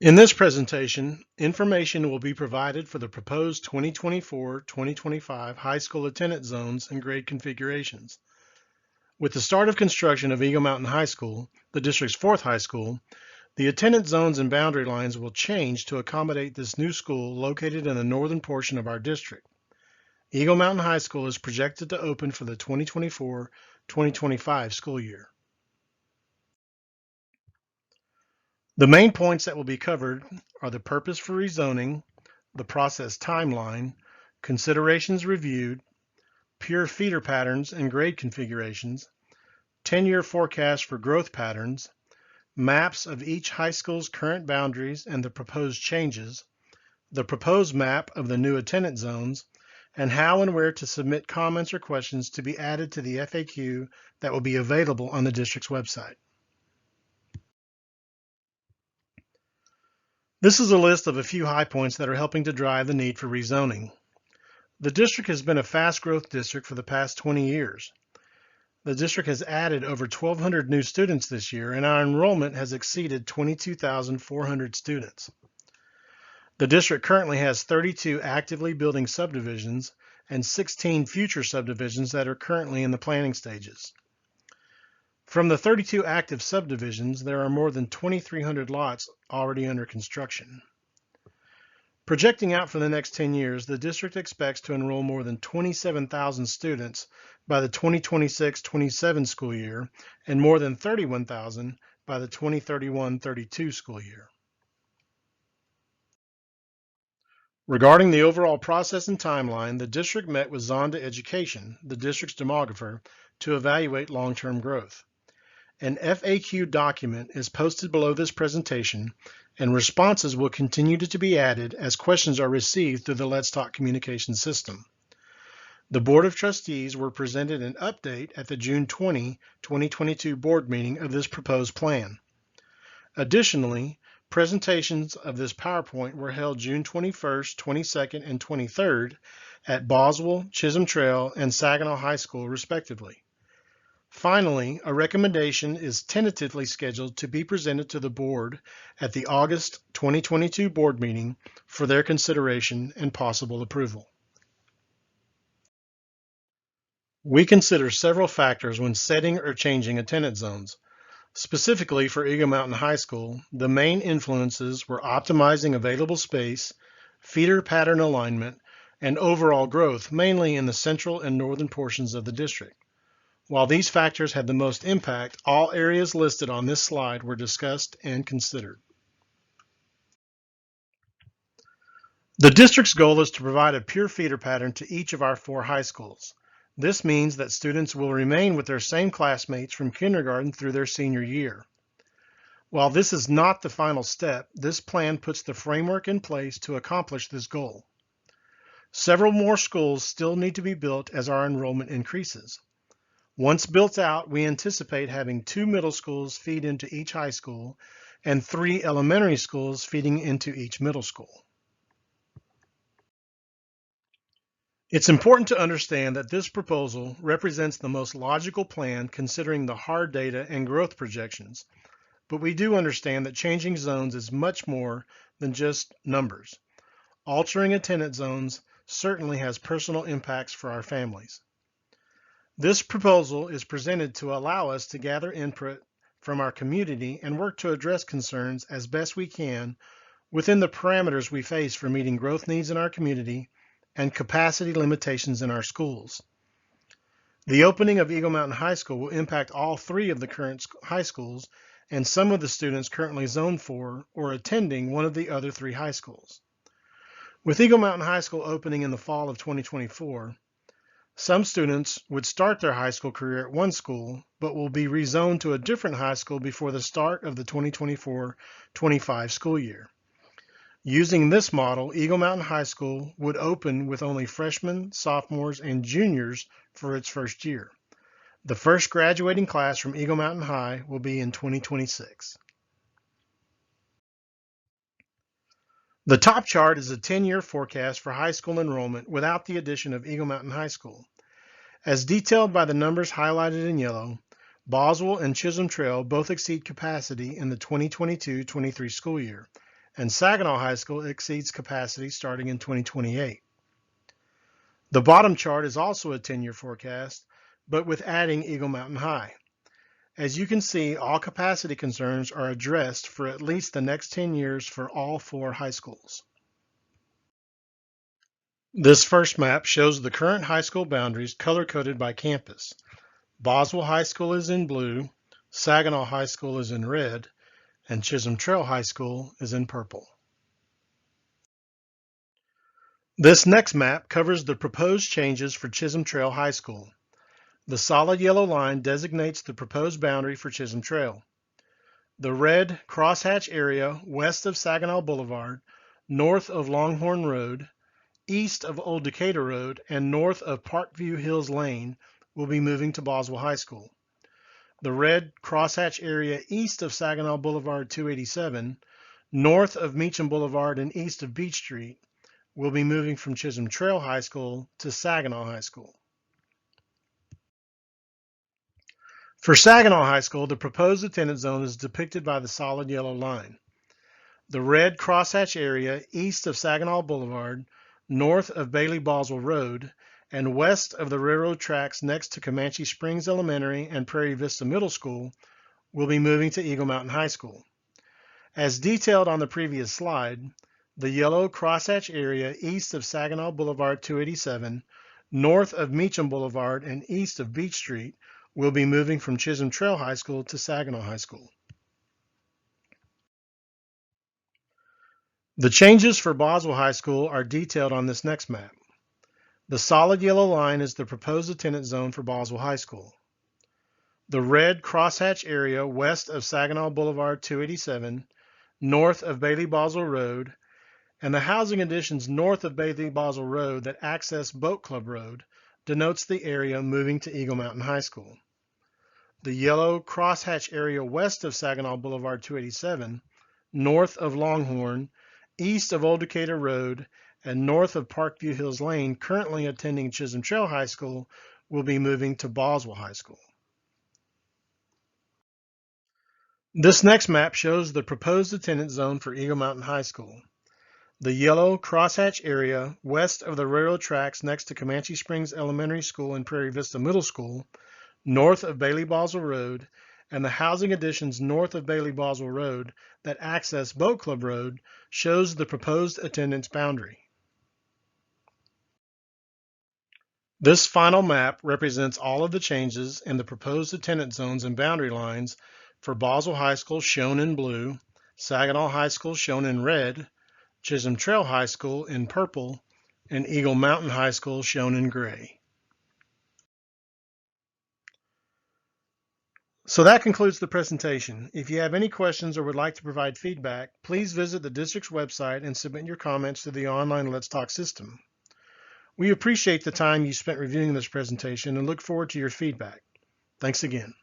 In this presentation, information will be provided for the proposed 2024-2025 high school attendance zones and grade configurations. With the start of construction of Eagle Mountain High School, the district's fourth high school, the attendance zones and boundary lines will change to accommodate this new school located in the northern portion of our district. Eagle Mountain High School is projected to open for the 2024-2025 school year. The main points that will be covered are the purpose for rezoning, the process timeline, considerations reviewed, peer feeder patterns and grade configurations, 10-year forecast for growth patterns, maps of each high school's current boundaries and the proposed changes, the proposed map of the new attendance zones, and how and where to submit comments or questions to be added to the FAQ that will be available on the district's website. This is a list of a few high points that are helping to drive the need for rezoning. The district has been a fast growth district for the past 20 years. The district has added over 1,200 new students this year, and our enrollment has exceeded 22,400 students. The district currently has 32 actively building subdivisions and 16 future subdivisions that are currently in the planning stages. From the 32 active subdivisions, there are more than 2,300 lots already under construction. Projecting out for the next 10 years, the district expects to enroll more than 27,000 students by the 2026-27 school year and more than 31,000 by the 2031-32 school year. Regarding the overall process and timeline, the district met with Zonda Education, the district's demographer, to evaluate long-term growth. An FAQ document is posted below this presentation, and responses will continue to be added as questions are received through the Let's Talk communication system. The Board of Trustees were presented an update at the June 20, 2022 board meeting of this proposed plan. Additionally, presentations of this PowerPoint were held June 21st, 22nd, and 23rd at Boswell, Chisholm Trail, and Saginaw High School, respectively. Finally, a recommendation is tentatively scheduled to be presented to the board at the August 2022 board meeting for their consideration and possible approval. We consider several factors when setting or changing attendance zones. Specifically for Eagle Mountain High School, the main influences were optimizing available space, feeder pattern alignment, and overall growth, mainly in the central and northern portions of the district. While these factors had the most impact, all areas listed on this slide were discussed and considered. The district's goal is to provide a peer feeder pattern to each of our 4 high schools. This means that students will remain with their same classmates from kindergarten through their senior year. While this is not the final step, this plan puts the framework in place to accomplish this goal. Several more schools still need to be built as our enrollment increases. Once built out, we anticipate having 2 middle schools feed into each high school and 3 elementary schools feeding into each middle school. It's important to understand that this proposal represents the most logical plan considering the hard data and growth projections, but we do understand that changing zones is much more than just numbers. Altering attendance zones certainly has personal impacts for our families. This proposal is presented to allow us to gather input from our community and work to address concerns as best we can within the parameters we face for meeting growth needs in our community and capacity limitations in our schools. The opening of Eagle Mountain High School will impact all 3 of the current high schools and some of the students currently zoned for or attending one of the other 3 high schools. With Eagle Mountain High School opening in the fall of 2024, some students would start their high school career at one school, but will be rezoned to a different high school before the start of the 2024-25 school year. Using this model, Eagle Mountain High School would open with only freshmen, sophomores, and juniors for its first year. The first graduating class from Eagle Mountain High will be in 2026. The top chart is a 10-year forecast for high school enrollment without the addition of Eagle Mountain High School. As detailed by the numbers highlighted in yellow, Boswell and Chisholm Trail both exceed capacity in the 2022-23 school year, and Saginaw High School exceeds capacity starting in 2028. The bottom chart is also a 10-year forecast, but with adding Eagle Mountain High. As you can see, all capacity concerns are addressed for at least the next 10 years for all 4 high schools. This first map shows the current high school boundaries color-coded by campus. Boswell High School is in blue, Saginaw High School is in red, and Chisholm Trail High School is in purple. This next map covers the proposed changes for Chisholm Trail High School. The solid yellow line designates the proposed boundary for Chisholm Trail. The red crosshatch area west of Saginaw Boulevard, north of Longhorn Road, east of Old Decatur Road, and north of Parkview Hills Lane will be moving to Boswell High School. The red crosshatch area east of Saginaw Boulevard 287, north of Meacham Boulevard and east of Beach Street will be moving from Chisholm Trail High School to Saginaw High School. For Saginaw High School, the proposed attendance zone is depicted by the solid yellow line. The red crosshatch area east of Saginaw Boulevard, north of Bailey Boswell Road, and west of the railroad tracks next to Comanche Springs Elementary and Prairie Vista Middle School will be moving to Eagle Mountain High School. As detailed on the previous slide, the yellow crosshatch area east of Saginaw Boulevard 287, north of Meacham Boulevard, and east of Beach Street will be moving from Chisholm Trail High School to Saginaw High School. The changes for Boswell High School are detailed on this next map. The solid yellow line is the proposed attendance zone for Boswell High School. The red crosshatch area west of Saginaw Boulevard 287, north of Bailey Boswell Road, and the housing additions north of Bailey Boswell Road that access Boat Club Road denotes the area moving to Eagle Mountain High School. The yellow crosshatch area west of Saginaw Boulevard 287, north of Longhorn, east of Old Decatur Road, and north of Parkview Hills Lane currently attending Chisholm Trail High School will be moving to Boswell High School. This next map shows the proposed attendance zone for Eagle Mountain High School. The yellow crosshatch area west of the railroad tracks next to Comanche Springs Elementary School and Prairie Vista Middle School, north of Bailey Boswell Road, and the housing additions north of Bailey Boswell Road that access Boat Club Road shows the proposed attendance boundary. This final map represents all of the changes in the proposed attendance zones and boundary lines for Boswell High School shown in blue, Saginaw High School shown in red, Chisholm Trail High School in purple, and Eagle Mountain High School shown in gray. So that concludes the presentation. If you have any questions or would like to provide feedback, please visit the district's website and submit your comments to the online Let's Talk system. We appreciate the time you spent reviewing this presentation and look forward to your feedback. Thanks again.